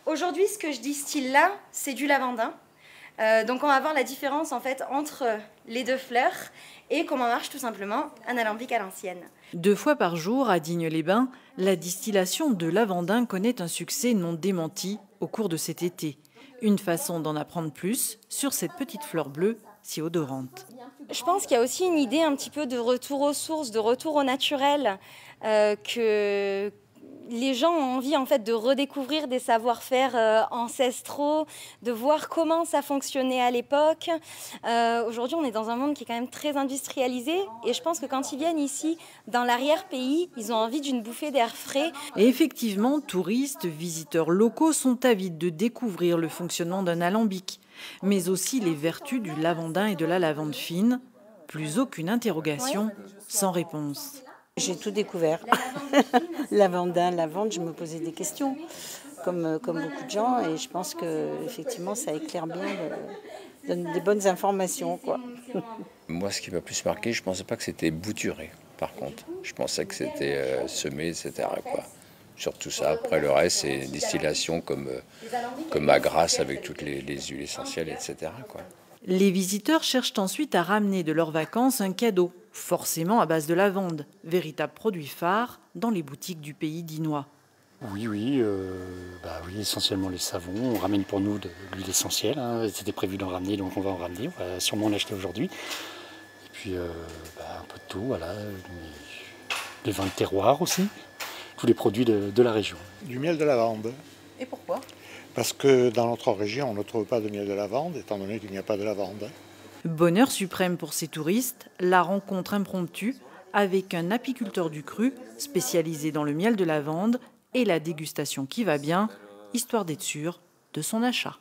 Aujourd'hui, ce que je distille là, c'est du lavandin. Donc on va voir la différence en fait entre les deux fleurs et comment marche tout simplement un alambic à l'ancienne. 2 fois par jour à Digne-les-Bains, la distillation de lavandin connaît un succès non démenti au cours de cet été. Une façon d'en apprendre plus sur cette petite fleur bleue si odorante. Je pense qu'il y a aussi une idée un petit peu de retour aux sources, de retour au naturel, que les gens ont envie en fait de redécouvrir des savoir-faire ancestraux, de voir comment ça fonctionnait à l'époque. Aujourd'hui, on est dans un monde qui est quand même très industrialisé et je pense que quand ils viennent ici, dans l'arrière-pays, ils ont envie d'une bouffée d'air frais. Et effectivement, touristes, visiteurs locaux sont avides de découvrir le fonctionnement d'un alambic, mais aussi les vertus du lavandin et de la lavande fine. Plus aucune interrogation sans réponse. J'ai tout découvert. Lavandin, lavande, je me posais des questions, comme beaucoup de gens, et je pense qu'effectivement, ça éclaire bien, donne des bonnes informations, quoi. Moi, ce qui m'a plus marqué, je ne pensais pas que c'était bouturé, par contre. Je pensais que c'était semé, etc., quoi. Surtout ça. Après, le reste, c'est distillation comme à Grasse avec toutes les huiles essentielles, etc., quoi. Les visiteurs cherchent ensuite à ramener de leurs vacances un cadeau, forcément à base de lavande, véritable produit phare dans les boutiques du pays dinois. Oui, essentiellement les savons. On ramène pour nous de l'huile essentielle. C'était prévu d'en ramener, donc on va en ramener. On va sûrement l'acheter aujourd'hui. Et puis un peu de tout, voilà. Les vins de terroir aussi. Tous les produits de la région. Du miel de lavande. Et pourquoi ? Parce que dans notre région, on ne trouve pas de miel de lavande, étant donné qu'il n'y a pas de lavande. Bonheur suprême pour ces touristes, la rencontre impromptue avec un apiculteur du cru spécialisé dans le miel de lavande et la dégustation qui va bien, histoire d'être sûr de son achat.